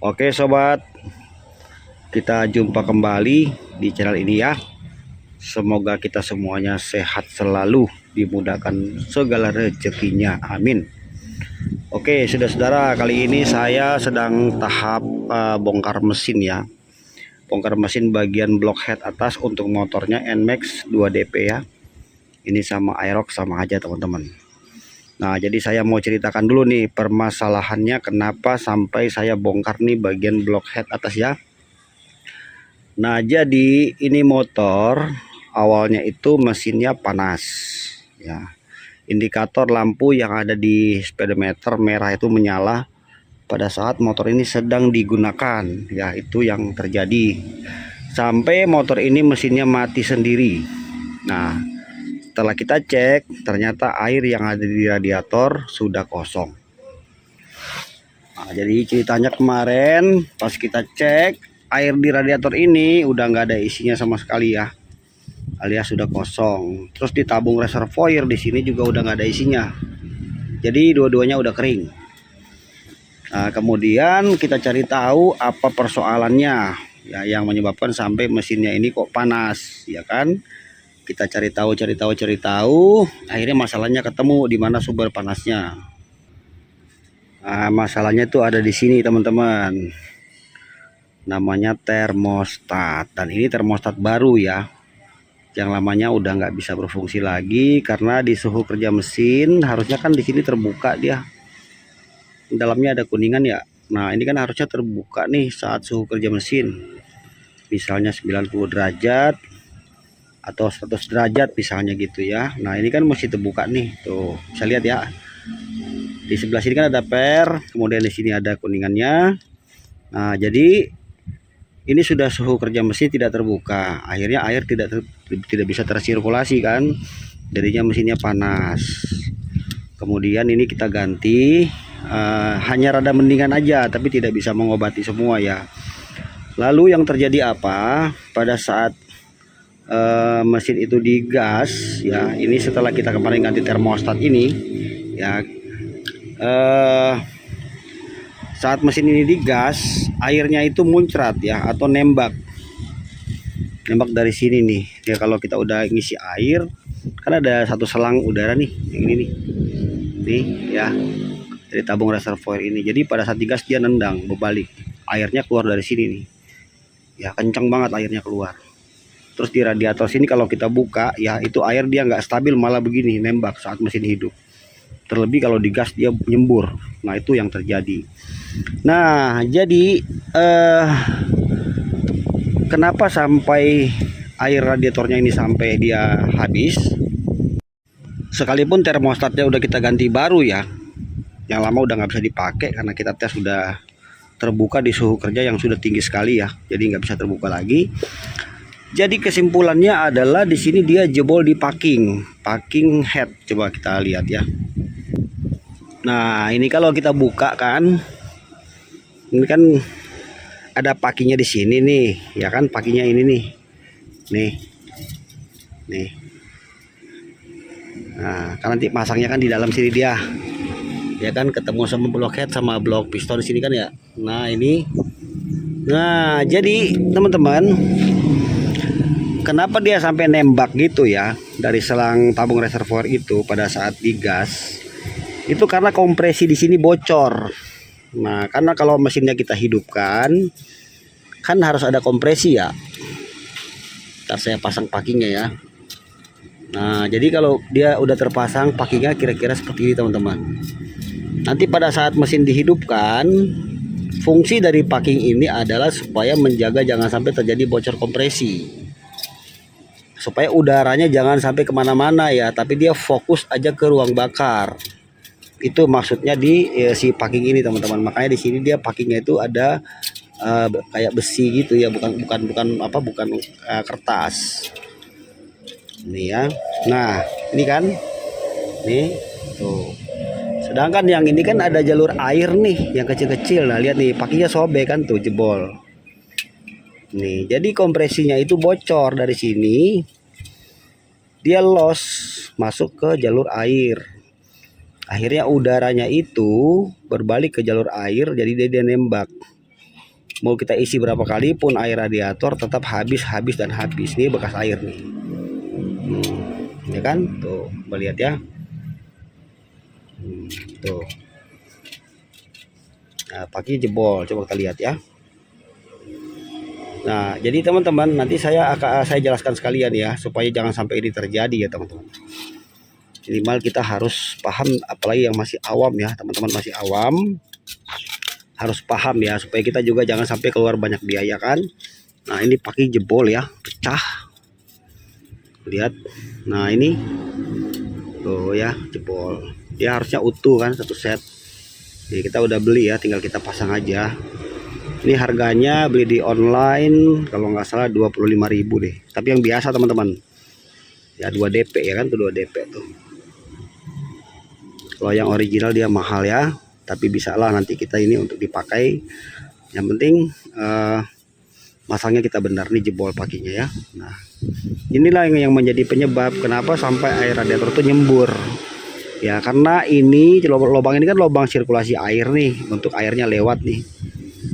Oke sobat, kita jumpa kembali di channel ini ya. Semoga kita semuanya sehat selalu, dimudahkan segala rezekinya, amin. Oke saudara-saudara, kali ini saya sedang tahap bongkar mesin ya. Bongkar mesin bagian block head atas untuk motornya NMAX 2DP ya. Ini sama Aerox sama aja teman-teman. Nah, jadi saya mau ceritakan dulu nih permasalahannya kenapa sampai saya bongkar nih bagian block head atas ya. Nah, jadi ini motor awalnya itu mesinnya panas ya. Indikator lampu yang ada di speedometer merah itu menyala pada saat motor ini sedang digunakan ya, itu yang terjadi. Sampai motor ini mesinnya mati sendiri. Nah, setelah kita cek, ternyata air yang ada di radiator sudah kosong. Nah, jadi ceritanya kemarin pas kita cek, air di radiator ini udah nggak ada isinya sama sekali ya, alias sudah kosong. Terus di tabung reservoir di sini juga udah nggak ada isinya. Jadi dua-duanya udah kering. Nah, kemudian kita cari tahu apa persoalannya ya yang menyebabkan sampai mesinnya ini kok panas, ya kan? Kita cari tahu, akhirnya masalahnya ketemu di mana sumber panasnya. Nah, masalahnya itu ada di sini teman-teman, namanya termostat. Dan ini termostat baru ya, yang lamanya udah nggak bisa berfungsi lagi karena di suhu kerja mesin harusnya kan di sini terbuka dia, dalamnya ada kuningan ya. Nah, ini kan harusnya terbuka nih saat suhu kerja mesin, misalnya 90 derajat atau 100 derajat misalnya gitu ya. Nah, ini kan masih terbuka nih, tuh bisa lihat ya. Di sebelah sini kan ada per, kemudian di sini ada kuningannya. Nah, jadi ini sudah suhu kerja mesin tidak terbuka, akhirnya air tidak bisa tersirkulasi kan, jadinya mesinnya panas. Kemudian ini kita ganti, hanya rada mendingan aja, tapi tidak bisa mengobati semua ya. Lalu yang terjadi apa pada saat mesin itu digas ya, ini setelah kita kemarin ganti termostat ini ya, saat mesin ini digas, airnya itu muncrat ya, atau nembak dari sini nih ya. Kalau kita udah ngisi air kan ada satu selang udara nih, yang ini nih ya, dari tabung reservoir ini. Jadi pada saat digas dia nendang berbalik, airnya keluar dari sini nih ya, kencang banget airnya keluar. Terus di radiator sini kalau kita buka ya, itu air dia nggak stabil, malah begini nembak saat mesin hidup. Terlebih kalau digas dia nyembur. Nah, itu yang terjadi. Nah, jadi kenapa sampai air radiatornya ini sampai dia habis, sekalipun termostatnya udah kita ganti baru ya, yang lama udah nggak bisa dipakai karena kita tes sudah terbuka di suhu kerja yang sudah tinggi sekali ya, jadi nggak bisa terbuka lagi. Jadi kesimpulannya adalah di sini dia jebol di packing head. Coba kita lihat ya. Nah, ini kalau kita buka kan, ini kan ada packingnya di sini nih, ya kan, packingnya ini nih, nih. Nah, kan nanti pasangnya kan di dalam sini dia, ya kan, ketemu sama block head sama blok piston di sini kan ya. Nah, ini. Nah, jadi teman-teman, kenapa dia sampai nembak gitu ya dari selang tabung reservoir itu pada saat digas? Itu karena kompresi di sini bocor. Nah, karena kalau mesinnya kita hidupkan kan harus ada kompresi ya. Ntar saya pasang packingnya ya. Nah, jadi kalau dia udah terpasang packingnya kira-kira seperti ini teman-teman. Nanti pada saat mesin dihidupkan, fungsi dari packing ini adalah supaya menjaga jangan sampai terjadi bocor kompresi, supaya udaranya jangan sampai kemana-mana ya, tapi dia fokus aja ke ruang bakar. Itu maksudnya di si packing ini teman-teman. Makanya di sini dia packingnya itu ada kayak besi gitu ya, bukan kertas. Ini ya. Nah, ini kan, nih tuh. Sedangkan yang ini kan ada jalur air nih yang kecil-kecil. Nah, lihat nih, packingnya sobek kan tuh, jebol. Nih, jadi kompresinya itu bocor dari sini. Dia loss masuk ke jalur air. Akhirnya udaranya itu berbalik ke jalur air, jadi dia nembak. mau kita isi berapa kali pun air radiator tetap habis dan habis. Ini bekas air nih. Ya kan, tuh melihat ya. Tuh. Nah, pakai jebol, coba kita lihat ya. Nah, jadi teman-teman, nanti saya jelaskan sekalian ya, supaya jangan sampai ini terjadi ya teman-teman. Minimal kita harus paham, apalagi yang masih awam ya, teman-teman masih awam, harus paham ya, supaya kita juga jangan sampai keluar banyak biaya kan. Nah, ini pakai jebol ya, pecah. Lihat. Nah, ini tuh ya, jebol. Dia harusnya utuh kan, satu set. Jadi kita udah beli ya, tinggal kita pasang aja. Ini harganya beli di online kalau nggak salah 25.000 deh. Tapi yang biasa teman-teman, ya 2 DP ya kan, tuh 2 DP tuh. Kalau yang original dia mahal ya, tapi bisa lah nanti kita ini untuk dipakai. Yang penting masangnya kita benar nih, jebol pakinya ya. Nah, inilah yang menjadi penyebab kenapa sampai air radiator tuh nyembur. Ya karena ini lubang ini kan lubang sirkulasi air nih, untuk airnya lewat nih.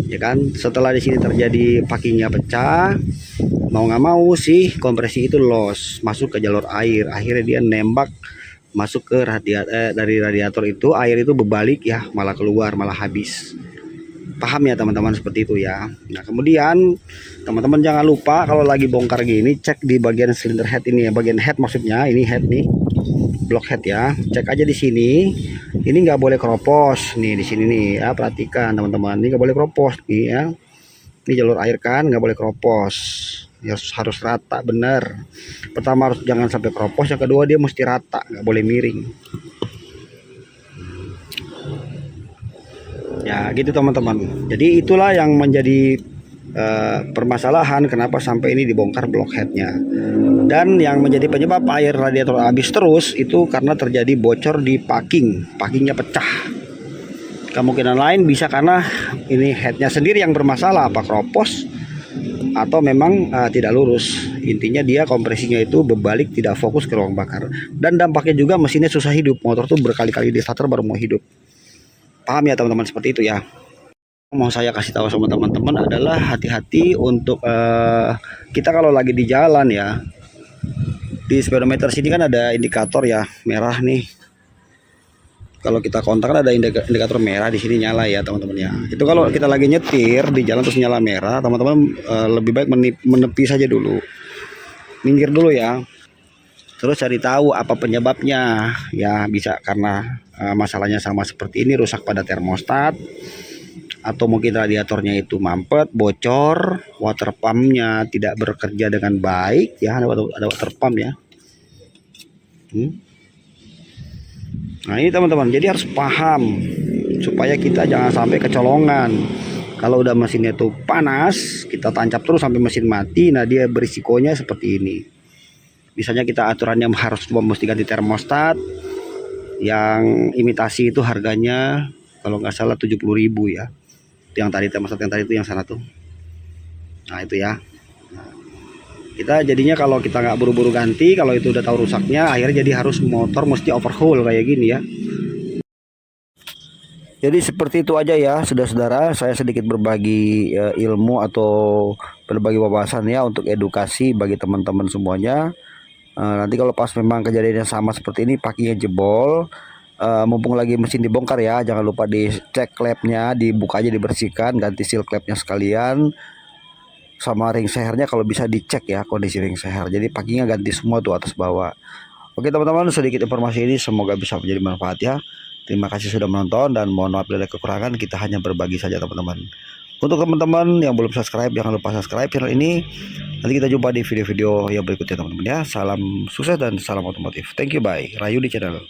Ya kan, setelah di sini terjadi pakinya pecah, mau nggak mau sih kompresi itu loss, masuk ke jalur air. Akhirnya dia nembak masuk ke dari radiator itu, air itu berbalik ya, malah keluar, malah habis. Paham ya teman-teman, seperti itu ya. Nah, kemudian teman-teman jangan lupa kalau lagi bongkar gini, cek di bagian silinder head ini ya, bagian head maksudnya, ini head nih, block head ya. Cek aja di sini. Ini nggak boleh keropos nih, di sini nih ya, perhatikan teman-teman, ini nggak boleh keropos nih ya. Ini jalur air kan, nggak boleh keropos ya, harus rata bener. Pertama harus jangan sampai keropos, yang kedua dia mesti rata, nggak boleh miring ya, gitu teman-teman. Jadi itulah yang menjadi permasalahan kenapa sampai ini dibongkar block headnya. Dan yang menjadi penyebab air radiator habis terus itu karena terjadi bocor di pakingnya pecah. Kemungkinan lain bisa karena ini headnya sendiri yang bermasalah, apa keropos atau memang tidak lurus. Intinya dia kompresinya itu berbalik, tidak fokus ke ruang bakar. Dan dampaknya juga mesinnya susah hidup, motor tuh berkali-kali di starter baru mau hidup. Paham ya teman-teman, seperti itu ya. Mau saya kasih tahu sama teman-teman adalah hati-hati untuk kita kalau lagi di jalan ya. Di speedometer sini kan ada indikator ya, merah nih. Kalau kita kontak kan ada indikator merah di sini nyala ya teman-teman ya. Itu kalau kita lagi nyetir di jalan terus nyala merah, teman-teman lebih baik menepi saja dulu. Minggir dulu ya. Terus cari tahu apa penyebabnya. Ya bisa karena masalahnya sama seperti ini, rusak pada termostat, atau mungkin radiatornya itu mampet, bocor, water pumpnya tidak bekerja dengan baik ya, ada water pump ya. Nah ini teman-teman, jadi harus paham supaya kita jangan sampai kecolongan. Kalau udah mesinnya itu panas, kita tancap terus sampai mesin mati, nah dia berisikonya seperti ini. Misalnya kita aturannya harus mesti ganti termostat, yang imitasi itu harganya kalau nggak salah 70.000 ya. Yang tadi termostat yang tadi itu yang sana tuh. Nah itu ya. Kita jadinya kalau kita nggak buru-buru ganti, kalau itu udah tahu rusaknya, akhirnya jadi harus motor mesti overhaul kayak gini ya. Jadi seperti itu aja ya, saudara-saudara. Saya sedikit berbagi ilmu atau berbagi wawasan ya, untuk edukasi bagi teman-teman semuanya. Nanti kalau pas memang kejadiannya sama seperti ini, pakinya jebol, mumpung lagi mesin dibongkar ya, jangan lupa dicek klepnya, dibuka aja, dibersihkan, ganti seal klepnya sekalian, sama ring sehernya kalau bisa dicek ya kondisi ring seher. Jadi pakinya ganti semua tuh atas bawah. Oke teman-teman, sedikit informasi ini semoga bisa menjadi manfaat ya. Terima kasih sudah menonton dan mohon maaf bila ada kekurangan, kita hanya berbagi saja teman-teman. Untuk teman-teman yang belum subscribe, jangan lupa subscribe channel ini. Nanti kita jumpa di video-video yang berikutnya teman-teman ya. Salam sukses dan salam otomotif. Thank you, bye. Rayu di channel.